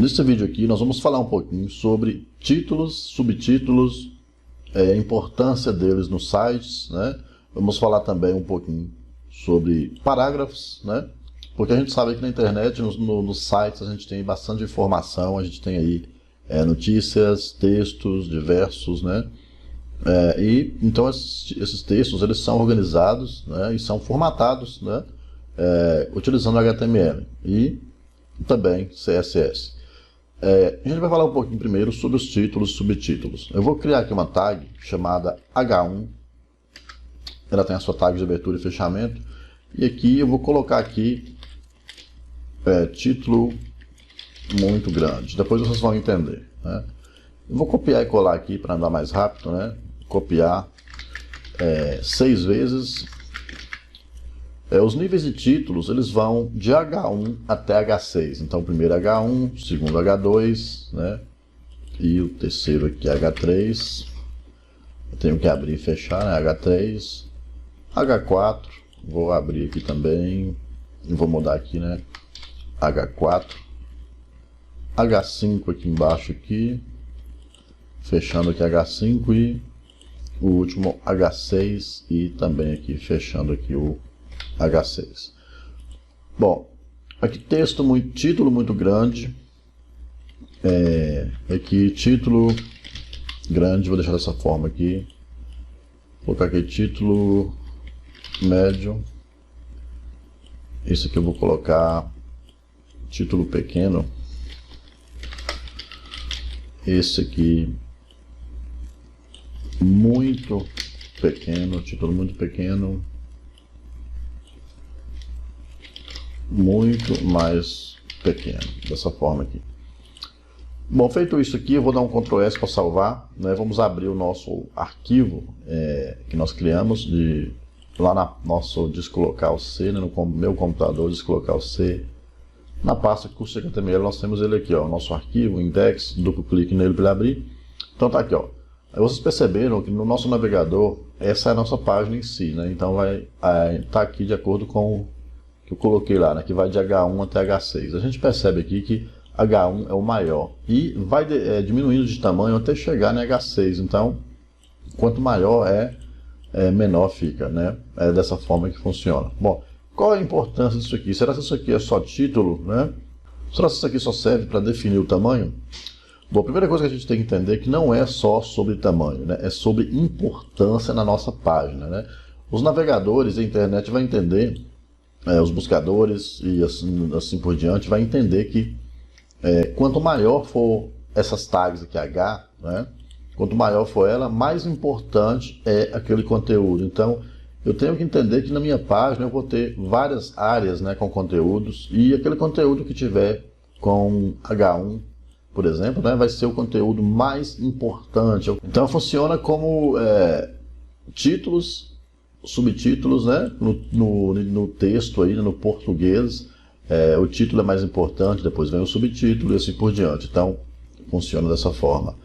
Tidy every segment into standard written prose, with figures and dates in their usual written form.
Nesse vídeo aqui nós vamos falar um pouquinho sobre títulos, subtítulos, a importância deles nos sites, né? Vamos falar também um pouquinho sobre parágrafos, né? Porque a gente sabe que na internet, nos sites, a gente tem bastante informação, a gente tem aí notícias, textos diversos, né? Então esses textos eles são organizados, né? E são formatados, né? Utilizando HTML e também CSS. A gente vai falar um pouquinho primeiro sobre os títulos e subtítulos. Eu vou criar aqui uma tag chamada H1. Ela tem a sua tag de abertura e fechamento. E aqui eu vou colocar aqui título muito grande. Depois vocês vão entender, né? Eu vou copiar e colar aqui para andar mais rápido, né? Copiar 6 vezes. Os níveis de títulos eles vão de H1 até H6. Então, o primeiro H1, o segundo H2, né? E o terceiro aqui H3. Eu tenho que abrir e fechar, né? H3, H4. Vou abrir aqui também. E vou mudar aqui, né? H4, H5 aqui embaixo aqui. Fechando aqui H5 e o último H6 e também aqui fechando aqui o H6. Bom, aqui título muito grande, aqui título grande, vou deixar dessa forma aqui, vou colocar aqui título médio, esse aqui eu vou colocar título pequeno, esse aqui muito pequeno, título muito pequeno, muito mais pequeno, dessa forma aqui. Bom, feito isso aqui, eu vou dar um Ctrl S para salvar, né? Vamos abrir o nosso arquivo que nós criamos lá na nosso disco local C, né? No meu computador, disco local C. Na pasta curso HTML nós temos ele aqui, ó, nosso arquivo, index, duplo clique nele para ele abrir. Então tá aqui, ó. Aí vocês perceberam que no nosso navegador, essa é a nossa página em si, né? Então vai tá aqui de acordo com o que eu coloquei lá, né? Que vai de H1 até H6. A gente percebe aqui que H1 é o maior e vai diminuindo de tamanho até chegar em H6. Então, quanto maior menor fica, né? É dessa forma que funciona. Bom, qual é a importância disso aqui? Será que isso aqui é só título, né? Será que isso aqui só serve para definir o tamanho? Bom, a primeira coisa que a gente tem que entender é que não é só sobre tamanho, né? É sobre importância na nossa página, né? Os navegadores, a internet vai entender, os buscadores e assim por diante, vai entender que quanto maior for essas tags aqui H, né? Quanto maior for ela, mais importante é aquele conteúdo. Então, eu tenho que entender que na minha página eu vou ter várias áreas, né, com conteúdos, e aquele conteúdo que tiver com H1, por exemplo, né, vai ser o conteúdo mais importante. Então funciona como títulos, subtítulos, né, no texto aí, no português, o título é mais importante, depois vem o subtítulo e assim por diante. Então funciona dessa forma.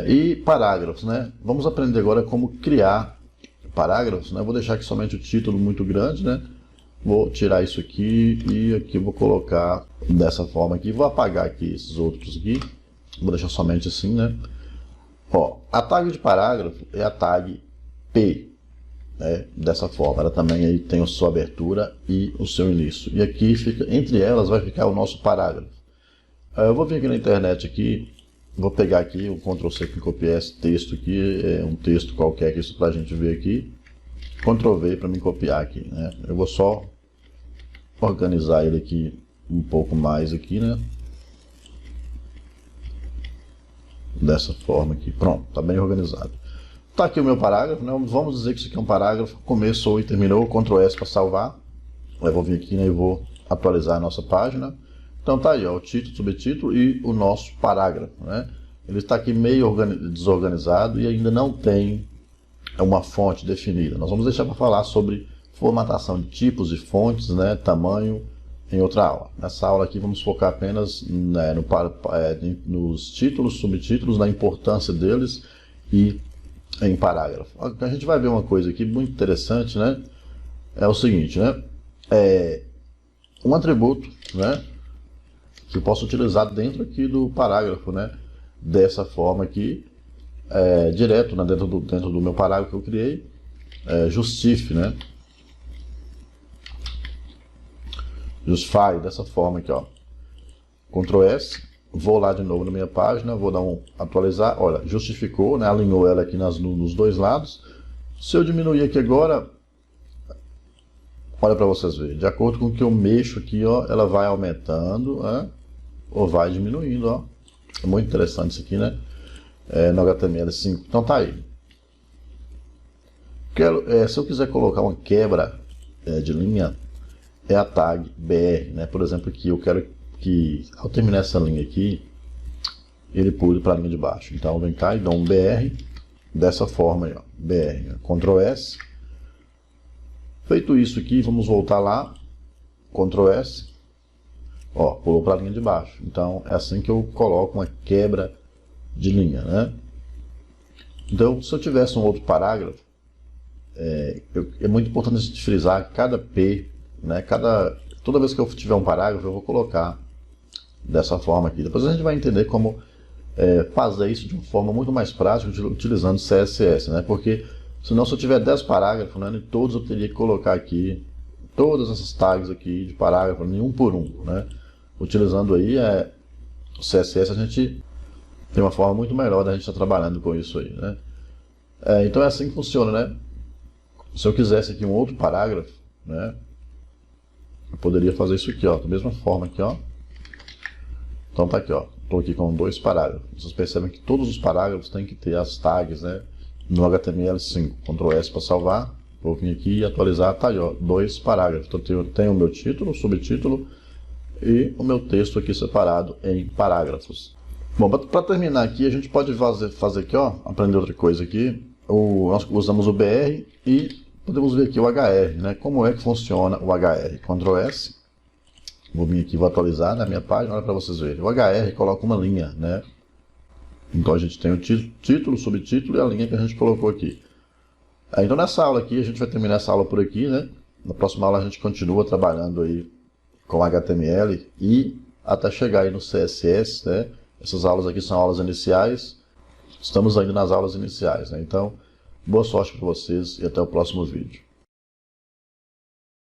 E parágrafos, né? Vamos aprender agora como criar parágrafos, né? Vou deixar aqui somente o título muito grande, né? Vou tirar isso aqui e aqui vou colocar dessa forma aqui. Vou apagar aqui esses outros aqui. Vou deixar somente assim, né? Ó, a tag de parágrafo é a tag P, né? Dessa forma. Ela também aí tem a sua abertura e o seu início. E aqui fica, entre elas vai ficar o nosso parágrafo. Eu vou vir aqui na internet aqui. Vou pegar aqui o Ctrl C que copiar esse texto aqui, um texto qualquer, que isso para a gente ver aqui. Ctrl V para me copiar aqui, né? Eu vou só organizar ele aqui um pouco mais aqui, né? Dessa forma aqui, pronto, tá bem organizado. Tá aqui o meu parágrafo, né? Vamos dizer que isso aqui é um parágrafo, começou e terminou, Ctrl S para salvar. Eu vou vir aqui, né, e vou atualizar a nossa página. Então tá aí, ó, o título, subtítulo e o nosso parágrafo, né? Ele está aqui meio desorganizado e ainda não tem uma fonte definida. Nós vamos deixar para falar sobre formatação de tipos e fontes, né, tamanho, em outra aula. Nessa aula aqui vamos focar apenas, né, nos títulos, subtítulos, na importância deles e em parágrafo. A gente vai ver uma coisa aqui muito interessante, né? É o seguinte, né? Um atributo, né, que eu posso utilizar dentro aqui do parágrafo, né? Dessa forma aqui, direto, né? dentro do meu parágrafo que eu criei, justify, né? Justify, dessa forma aqui, ó. Ctrl S, vou lá de novo na minha página, vou dar um atualizar, olha, justificou, né? Alinhou ela aqui nos dois lados. Se eu diminuir aqui agora, olha para vocês verem, de acordo com o que eu mexo aqui, ó, ela vai aumentando, né? Ou vai diminuindo, ó. É muito interessante isso aqui, né? No HTML5. Então tá aí. Se eu quiser colocar uma quebra de linha, é a tag BR, né? Por exemplo, aqui eu quero que ao terminar essa linha aqui, ele pule para a linha de baixo. Então vem cá e dá um BR dessa forma aí, ó. BR, Ctrl S. Feito isso aqui, vamos voltar lá, Ctrl S, ó, pulou para a linha de baixo. Então é assim que eu coloco uma quebra de linha, né? Então, se eu tivesse um outro parágrafo, é muito importante a gente frisar que cada P, né, toda vez que eu tiver um parágrafo, eu vou colocar dessa forma aqui. Depois a gente vai entender como fazer isso de uma forma muito mais prática, utilizando CSS, né? Porque senão, se eu tiver 10 parágrafos, né, todos eu teria que colocar aqui todas essas tags aqui de parágrafo, um por um, né? Utilizando aí o CSS, a gente tem uma forma muito melhor da gente estar trabalhando com isso aí, né? Então é assim que funciona, né? Se eu quisesse aqui um outro parágrafo, né, eu poderia fazer isso aqui, ó, da mesma forma aqui, ó. Então tá aqui, ó, estou aqui com 2 parágrafos. Vocês percebem que todos os parágrafos têm que ter as tags, né, no HTML5. Ctrl S para salvar, vou vir aqui e atualizar, tá aí, ó, 2 parágrafos. Então eu tenho o meu título, o subtítulo e o meu texto aqui separado em parágrafos. Bom, para terminar aqui, a gente pode fazer aqui, ó, aprender outra coisa aqui. Nós usamos o BR e podemos ver aqui o HR, né? Como é que funciona o HR? Ctrl S, vou vir aqui, vou atualizar na minha página, olha para vocês verem. O HR coloca uma linha, né? Então a gente tem o título, subtítulo e a linha que a gente colocou aqui. Então nessa aula aqui, a gente vai terminar essa aula por aqui, né? Na próxima aula a gente continua trabalhando aí com HTML e até chegar aí no CSS, né? Essas aulas aqui são aulas iniciais. Estamos ainda nas aulas iniciais, né? Então, boa sorte para vocês e até o próximo vídeo.